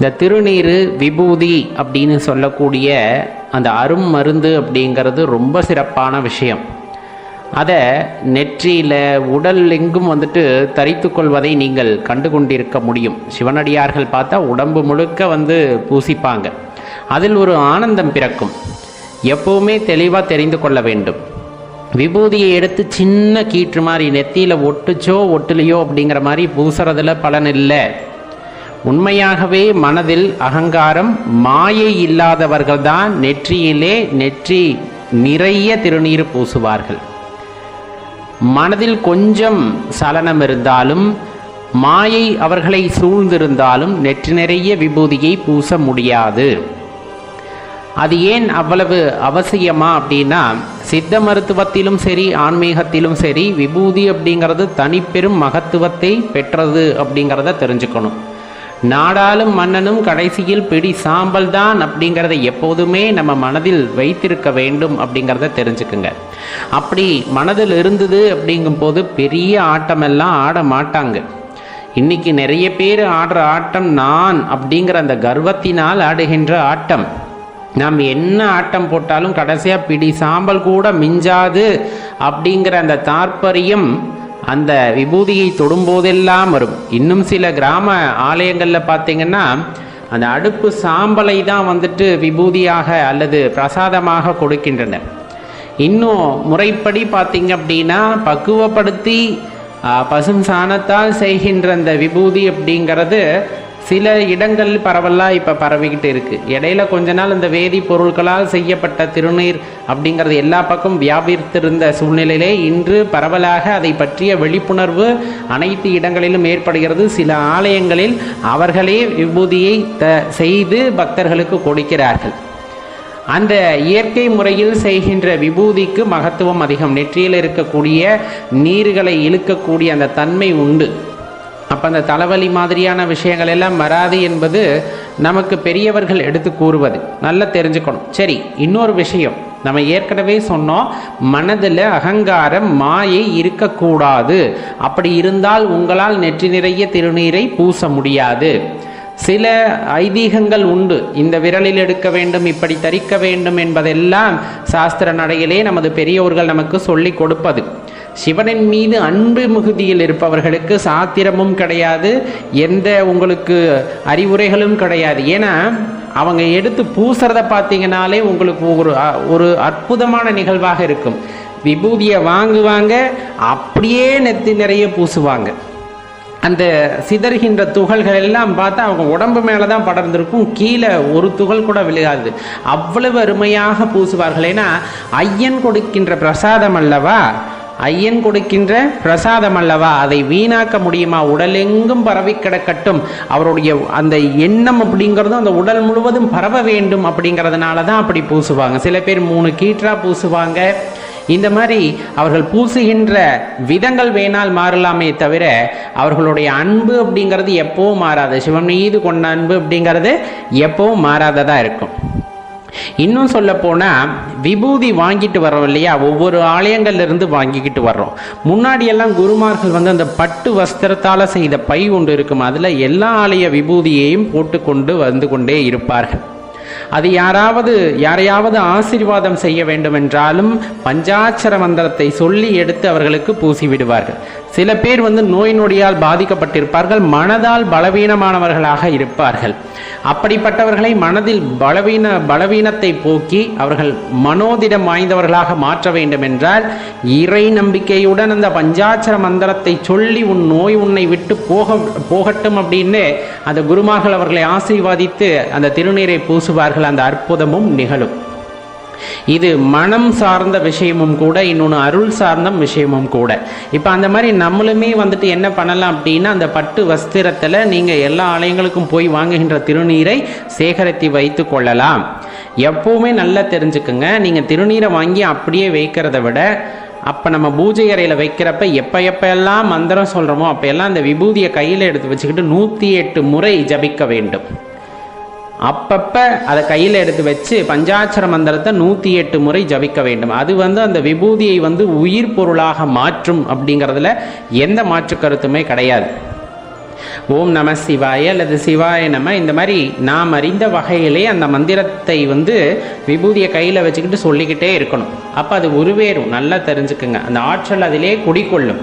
இந்த திருநீர் விபூதி அப்படின்னு சொல்லக்கூடிய அந்த அரும் மருந்து அப்படிங்கிறது ரொம்ப சிறப்பான விஷயம். அதை நெற்றியில் உடல் எங்கும் தரித்து கொள்வதை நீங்கள் கண்டு கொண்டிருக்க முடியும். சிவனடியார்கள் பார்த்தா உடம்பு முழுக்க பூசிப்பாங்க. அதில் ஒரு ஆனந்தம் பிறக்கும். எப்பவுமே தெளிவாக தெரிந்து கொள்ள வேண்டும். விபூதியை எடுத்து சின்ன கீற்று மாதிரி நெத்தியில் ஒட்டுச்சோ ஒட்டுலையோ அப்படிங்கிற மாதிரி பூசுறதுல பலன் இல்லை. உண்மையாகவே மனதில் அகங்காரம் மாயை இல்லாதவர்கள் தான் நெற்றி நிறைய திருநீர் பூசுவார்கள். மனதில் கொஞ்சம் சலனம் இருந்தாலும் மாயை அவர்களை சூழ்ந்திருந்தாலும் நெற்றி நிறைய விபூதியை பூச முடியாது. அது ஏன் அவ்வளவு அவசியமா அப்படின்னா, சித்த மருத்துவத்திலும் சரி ஆன்மீகத்திலும் சரி விபூதி அப்படிங்கிறது தனிப்பெரும் மகத்துவத்தை பெற்றது அப்படிங்கிறத தெரிஞ்சுக்கணும். நாடாளும் மன்னனும் கடைசியில் பிடி சாம்பல் தான் அப்படிங்கிறத எப்போதுமே நம்ம மனதில் வைத்திருக்க வேண்டும் அப்படிங்கிறத தெரிஞ்சுக்குங்க. அப்படி மனதில் இருந்தது அப்படிங்கும் போது பெரிய ஆட்டமெல்லாம் ஆட மாட்டாங்க. இன்னைக்கு நிறைய பேர் ஆடுற ஆட்டம் நான் அப்படிங்கிற அந்த கர்வத்தினால் ஆடுகின்ற ஆட்டம். நாம் என்ன ஆட்டம் போட்டாலும் கடைசியாக பிடி சாம்பல் கூட மிஞ்சாது அப்படிங்கிற அந்த தாற்பயம் அந்த விபூதியை தொடும்போதெல்லாம் வரும். இன்னும் சில கிராம ஆலயங்களில் பார்த்தீங்கன்னா அந்த அடுப்பு சாம்பலை தான் விபூதியாக அல்லது பிரசாதமாக கொடுக்கின்றனர். இன்னும் முறைப்படி பார்த்தீங்க அப்படின்னா பக்குவப்படுத்தி பசும் சாணத்தால் செய்கின்ற அந்த விபூதி அப்படிங்கிறது சில இடங்கள் பரவலாக இப்போ பரவிக்கிட்டு இருக்குது. இடையில கொஞ்ச நாள் இந்த வேதிப்பொருட்களால் செய்யப்பட்ட திருநீர் அப்படிங்கிறது எல்லா பக்கம் வியாபித்திருந்த சூழ்நிலையிலே இன்று பரவலாக அதை பற்றிய விழிப்புணர்வு அனைத்து இடங்களிலும் ஏற்படுகிறது. சில ஆலயங்களில் அவர்களே விபூதியை செய்து பக்தர்களுக்கு கொடுக்கிறார்கள். அந்த இயற்கை முறையில் செய்கின்ற விபூதிக்கு மகத்துவம் அதிகம். நெற்றியில் இருக்கக்கூடிய நீர்களை இழுக்கக்கூடிய அந்த தன்மை உண்டு. அப்போ அந்த தலைவலி மாதிரியான விஷயங்கள் எல்லாம் வராது என்பது நமக்கு பெரியவர்கள் எடுத்து கூறுவது நல்லா தெரிஞ்சுக்கணும். சரி, இன்னொரு விஷயம் நம்ம ஏற்கனவே சொன்னோம், மனதில் அகங்காரம் மாயை இருக்கக்கூடாது. அப்படி இருந்தால் உங்களால் நெற்றி நிறைய திருநீரை பூச முடியாது. சில ஐதீகங்கள் உண்டு. இந்த விரலில் எடுக்க வேண்டும், இப்படி தரிக்க வேண்டும் என்பதெல்லாம் சாஸ்திர நடையிலே நமது பெரியோர்கள் நமக்கு சொல்லி கொடுப்பது. சிவனின் மீது அன்பு மிகுதியில் இருப்பவர்களுக்கு சாத்திரமும் கிடையாது, எந்த உங்களுக்கு அறிவுரைகளும் கிடையாது. ஏன்னா அவங்க எடுத்து பூசுறத பார்த்தீங்கன்னாலே உங்களுக்கு ஒரு அற்புதமான நிகழ்வாக இருக்கும். விபூதியை வாங்குவாங்க, அப்படியே நெத்தி நிறைய பூசுவாங்க. அந்த சிதறுகின்ற துகள்கள் எல்லாம் பார்த்தா அவங்க உடம்பு மேலே தான் படர்ந்திருக்கும், கீழே ஒரு துகள் கூட விழுகாது. அவ்வளவு அருமையாக பூசுவார்கள். ஏன்னா ஐயன் கொடுக்கின்ற பிரசாதம் அல்லவா, ஐயன் கொடுக்கின்ற பிரசாதம் அல்லவா, அதை வீணாக்க முடியுமா? உடலெங்கும் பரவி கிடக்கட்டும். அவருடைய அந்த எண்ணம் அப்படிங்கிறதும் அந்த உடல் முழுவதும் பரவ வேண்டும் அப்படிங்கிறதுனால தான் அப்படி பூசுவாங்க. சில பேர் 3 கீற்றா பூசுவாங்க. இந்த மாதிரி அவர்கள் பூசுகின்ற விதங்கள் வேணால் மாறலாமே தவிர அவர்களுடைய அன்பு அப்படிங்கிறது எப்பவும் மாறாது. சிவன் மீது கொண்ட அன்பு அப்படிங்கிறது எப்பவும் மாறாததா இருக்கும். இன்னும் சொல்ல போனால் விபூதி வாங்கிட்டு வர்றோம் இல்லையா, ஒவ்வொரு ஆலயங்கள்ல இருந்து வாங்கிக்கிட்டு வர்றோம். முன்னாடி எல்லாம் குருமார்கள் அந்த பட்டு வஸ்திரத்தால் செய்த பை ஒன்று இருக்கும், அதில் எல்லா ஆலய விபூதியையும் போட்டுக்கொண்டு வந்து கொண்டே இருப்பார்கள். அது யாரையாவது ஆசீர்வாதம் செய்ய வேண்டும் என்றாலும் பஞ்சாட்சர மந்திரத்தை சொல்லி எடுத்து அவர்களுக்கு பூசி விடுவார்கள். சில பேர் நோய் நொடியால் பாதிக்கப்பட்டிருப்பார்கள், மனதால் பலவீனமானவர்களாக இருப்பார்கள். அப்படிப்பட்டவர்களை மனதில் பலவீனத்தை போக்கி அவர்கள் மனோதிடம் வாய்ந்தவர்களாக மாற்ற வேண்டும் என்றால் இறை நம்பிக்கையுடன் அந்த பஞ்சாட்சர மந்திரத்தை சொல்லி உன் நோய் உன்னை விட்டு போகட்டும் அப்படின்னு அந்த குருமார்கள் அவர்களை ஆசீர்வாதித்து அந்த திருநீரை பூசுவார்கள். அந்த அற்புதமும் நிகழும். இது மனம் சார்ந்த விஷயமும் கூட, இன்னொன்று அருள் சார்ந்த விஷயமும் கூட. இப்போ அந்த மாதிரி நம்மளுமே என்ன பண்ணலாம் அப்படின்னா, அந்த பட்டு வஸ்திரத்தில் நீங்கள் எல்லா ஆலயங்களுக்கும் போய் வாங்குகின்ற திருநீரை சேகரித்து வைத்து கொள்ளலாம். எப்போவுமே நல்லா தெரிஞ்சுக்குங்க, நீங்கள் திருநீரை வாங்கி அப்படியே வைக்கிறத விட அப்போ நம்ம பூஜை அறையில் வைக்கிறப்ப எப்பெல்லாம் மந்திரம் சொல்கிறோமோ அப்போல்லாம் அந்த விபூதியை கையில் எடுத்து வச்சுக்கிட்டு 108 முறை ஜபிக்க வேண்டும். அப்பப்போ அதை கையில் எடுத்து வச்சு பஞ்சாட்சர மந்திரத்தை 108 முறை ஜபிக்க வேண்டும். அது அந்த விபூதியை உயிர் பொருளாக மாற்றும் அப்படிங்கிறதுல எந்த மாற்று கருத்துமே கிடையாது. ஓம் நம சிவாய அல்லது சிவாய நம, இந்த மாதிரி நாம் அறிந்த வகையிலே அந்த மந்திரத்தை விபூதியை கையில் வச்சுக்கிட்டு சொல்லிக்கிட்டே இருக்கணும். அப்போ அது உருவேறும். நல்லா தெரிஞ்சுக்குங்க, அந்த ஆற்றல் அதிலே குடிக்கொள்ளும்.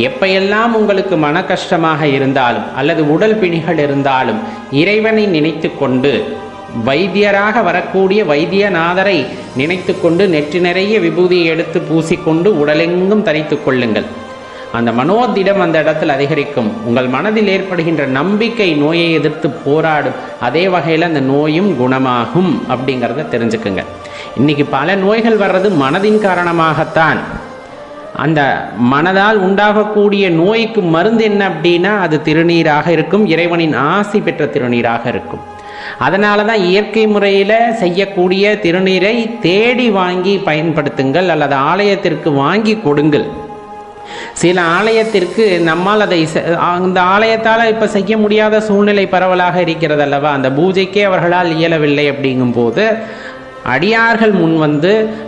எப்பையெல்லாம் உங்களுக்கு மன கஷ்டமாக இருந்தாலும் அல்லது உடல் பிணிகள் இருந்தாலும் இறைவனை நினைத்து கொண்டு, வைத்தியராக வரக்கூடிய வைத்தியநாதரை நினைத்து கொண்டு நெற்றி நிறைய விபூதியை எடுத்து பூசிக்கொண்டு உடலெங்கும் தரித்து கொள்ளுங்கள். அந்த மனோதிடம் அந்த இடத்தில் அதிகரிக்கும். உங்கள் மனதில் ஏற்படுகின்ற நம்பிக்கை நோயை எதிர்த்து போராடும். அதே வகையில் அந்த நோயும் குணமாகும் அப்படிங்கிறத தெரிஞ்சுக்குங்க. இன்னைக்கு பல நோய்கள் வர்றது மனதின் காரணமாகத்தான். அந்த மனதால் உண்டாகக்கூடிய நோய்க்கு மருந்து என்ன அப்படின்னா அது திருநீராக இருக்கும், இறைவனின் ஆசி பெற்ற திருநீராக இருக்கும். அதனால தான் இயற்கை முறையில் செய்யக்கூடிய திருநீரை தேடி வாங்கி பயன்படுத்துங்கள், அல்லது ஆலயத்திற்கு வாங்கி கொடுங்கள். சில ஆலயத்திற்கு நம்மால் அதை அந்த ஆலயத்தால் இப்போ செய்ய முடியாத சூழ்நிலை பரவலாக இருக்கிறது அல்லவா, அந்த பூஜைக்கே அவர்களால் இயலவில்லை. அப்படிங்கும் போது அடியார்கள் முன்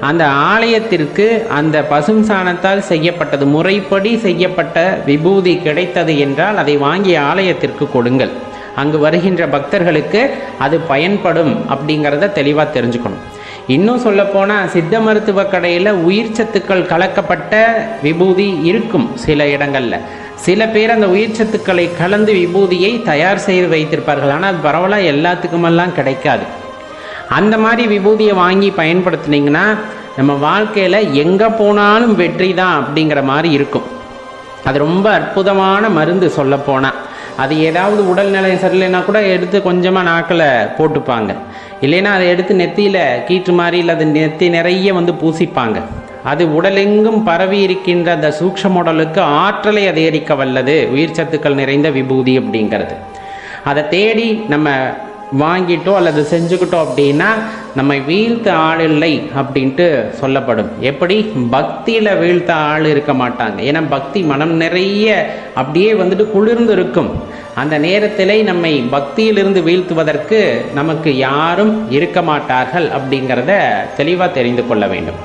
அந்த ஆலயத்திற்கு அந்த பசும் சாணத்தால் செய்யப்பட்டது, முறைப்படி செய்யப்பட்ட விபூதி கிடைத்தது என்றால் அதை வாங்கி ஆலயத்திற்கு கொடுங்கள். அங்கு வருகின்ற பக்தர்களுக்கு அது பயன்படும் அப்படிங்கிறத தெளிவாக தெரிஞ்சுக்கணும். இன்னும் சொல்லப்போனால் சித்த மருத்துவ கடையில் உயிர் சத்துக்கள் கலக்கப்பட்ட விபூதி இருக்கும் சில இடங்களில். சில பேர் அந்த உயிர் சத்துக்களை கலந்து விபூதியை தயார் செய்து வைத்திருப்பார்கள். ஆனால் அது பரவலாக எல்லாத்துக்குமெல்லாம் கிடைக்காது. அந்த மாதிரி விபூதியை வாங்கி பயன்படுத்தினீங்கன்னா நம்ம வாழ்க்கையில் எங்கே போனாலும் வெற்றி தான் அப்படிங்கிற மாதிரி இருக்கும். அது ரொம்ப அற்புதமான மருந்து சொல்லப்போனால். அது ஏதாவது உடல்நிலை சரியில்லைன்னா கூட எடுத்து கொஞ்சமாக நாக்கில் போட்டுப்பாங்க, இல்லைன்னா அதை எடுத்து நெத்தியில் கீற்று மாதிரி இல்லை அது நெத்தி நிறைய பூசிப்பாங்க. அது உடலெங்கும் பரவி இருக்கின்ற அந்த சூக்ஷ்ம உடலுக்கு ஆற்றலை அதிகரிக்க வல்லது உயிர் சத்துக்கள் நிறைந்த விபூதி அப்படிங்கிறது. அதை தேடி நம்ம வாங்கிட்டோ அல்லது செஞ்சுக்கிட்டோம் அப்படின்னா நம்மை வீழ்த்த ஆள் இல்லை அப்படின்ட்டு சொல்லப்படும். எப்படி? பக்தியில் வீழ்த்த ஆள் இருக்க மாட்டாங்க. ஏன்னா பக்தி மனம் நிறைய அப்படியே குளிர்ந்து இருக்கும். அந்த நேரத்தில் நம்மை பக்தியிலிருந்து வீழ்த்துவதற்கு நமக்கு யாரும் இருக்க மாட்டார்கள் அப்படிங்கிறத தெளிவாக தெரிந்து கொள்ள வேண்டும்.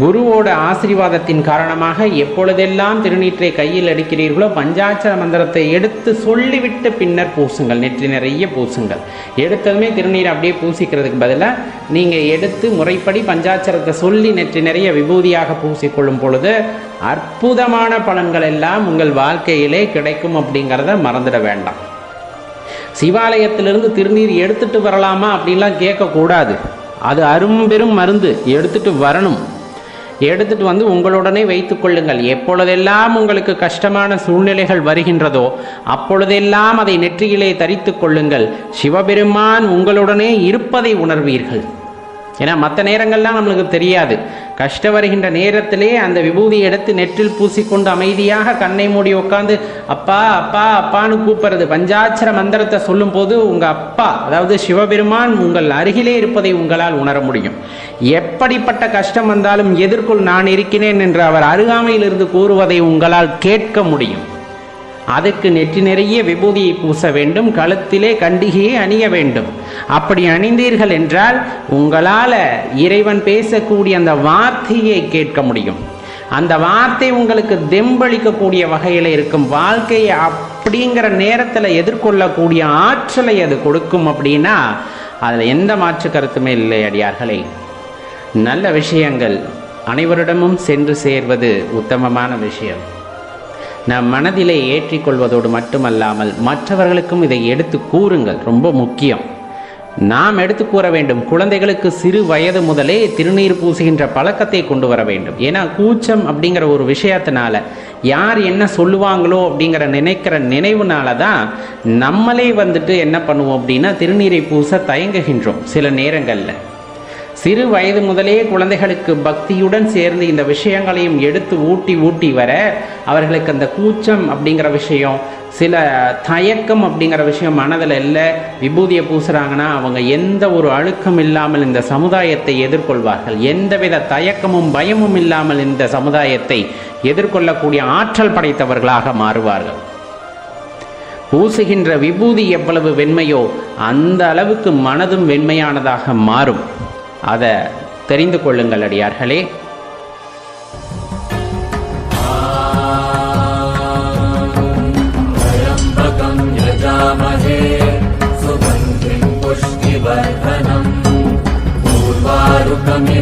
குருவோட ஆசீர்வாதத்தின் காரணமாக எப்பொழுதெல்லாம் திருநீற்றை கையில் எடுக்கிறீர்களோ பஞ்சாட்சர மந்திரத்தை எடுத்து சொல்லிவிட்டு பின்னர் பூசுங்கள். நெற்றி நிறைய பூசுங்கள். எடுத்ததுமே திருநீரை அப்படியே பூசிக்கிறதுக்கு பதிலாக நீங்கள் எடுத்து முறைப்படி பஞ்சாட்சரத்தை சொல்லி நெற்றி நிறைய விபூதியாக பூசிக்கொள்ளும் பொழுது அற்புதமான பலன்கள் எல்லாம் உங்கள் வாழ்க்கையிலே கிடைக்கும் அப்படிங்கிறத மறந்துட வேண்டாம். சிவாலயத்திலிருந்து திருநீர் எடுத்துட்டு வரலாமா அப்படின்லாம் கேட்கக்கூடாது. அது அரும்பெரும் மருந்து. எடுத்துட்டு வரணும். எடுத்துட்டு உங்களுடனே வைத்து கொள்ளுங்கள். எப்பொழுதெல்லாம் உங்களுக்கு கஷ்டமான சூழ்நிலைகள் வருகின்றதோ அப்பொழுதெல்லாம் அதை நெற்றியிலே தரித்து கொள்ளுங்கள். சிவபெருமான் உங்களுடனே இருப்பதை உணர்வீர்கள். ஏன்னா மற்ற நேரங்கள்லாம் நம்மளுக்கு தெரியாது. கஷ்டம் வருகின்ற நேரத்திலே அந்த விபூதியை எடுத்து நெற்றில் பூசிக்கொண்டு அமைதியாக கண்ணை மூடி உட்காந்து அப்பா அப்பா அப்பான்னு கூப்பிடுறது, பஞ்சாட்சர மந்திரத்தை சொல்லும் போது உங்கள் அப்பா அதாவது சிவபெருமான் உங்கள் அருகிலே இருப்பதை உங்களால் உணர முடியும். எப்படிப்பட்ட கஷ்டம் வந்தாலும் எதிர்கொள் நான் இருக்கிறேன் என்று அவர் அருகாமையிலிருந்து கூறுவதை உங்களால் கேட்க முடியும். அதுக்கு நெற்றி நிறைய விபூதியை பூச வேண்டும், கழுத்திலே கண்டிகையை அணிய வேண்டும். அப்படி அணிந்தீர்கள் என்றால் உங்களால் இறைவன் பேசக்கூடிய அந்த வார்த்தையை கேட்க முடியும். அந்த வார்த்தை உங்களுக்கு தெம்பளிக்கக்கூடிய வகையில் இருக்கும். வாழ்க்கையை அப்படிங்கிற நேரத்தில் எதிர்கொள்ளக்கூடிய ஆற்றலை அது கொடுக்கும். அப்படின்னா அதில் எந்த மாற்று கருத்துமே இல்லை. அடியார்களே, நல்ல விஷயங்கள் அனைவரிடமும் சென்று சேர்வது உத்தமமான விஷயம். நம் மனதிலே ஏற்றிக்கொள்வதோடு மட்டுமல்லாமல் மற்றவர்களுக்கும் இதை எடுத்து கூறுங்கள். ரொம்ப முக்கியம். நாம் எடுத்து கூற வேண்டும். குழந்தைகளுக்கு சிறு வயது முதலே திருநீர் பூசுகின்ற பழக்கத்தை கொண்டு வர வேண்டும். ஏன்னா கூச்சம் அப்படிங்கிற ஒரு விஷயத்தினால யார் என்ன சொல்லுவாங்களோ அப்படிங்கிற நினைக்கிற நினைவுனால தான் நம்மளே என்ன பண்ணுவோம் அப்படின்னா திருநீரை பூச தயங்குகின்றோம். சில நேரங்களில் சிறு வயது முதலே குழந்தைகளுக்கு பக்தியுடன் சேர்ந்து இந்த விஷயங்களையும் எடுத்து ஊட்டி வர அவர்களுக்கு அந்த கூச்சம் அப்படிங்கிற விஷயம், சில தயக்கம் அப்படிங்கிற விஷயம் மனதில் இல்லை. விபூதியை பூசுகிறாங்கன்னா அவங்க எந்த ஒரு அழுக்கம் இல்லாமல் இந்த சமுதாயத்தை எதிர்கொள்வார்கள். எந்தவித தயக்கமும் பயமும் இல்லாமல் இந்த சமுதாயத்தை எதிர்கொள்ளக்கூடிய ஆற்றல் படைத்தவர்களாக மாறுவார்கள். பூசுகின்ற விபூதி எவ்வளவு வெண்மையோ அந்த அளவுக்கு மனதும் வெண்மையானதாக மாறும். அதை தெரிந்து கொள்ளுங்கள் அடியார்களே. त्र्यम्बकम्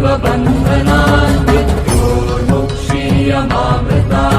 बन्धनान् मृत्योर्मुक्षीयमामृता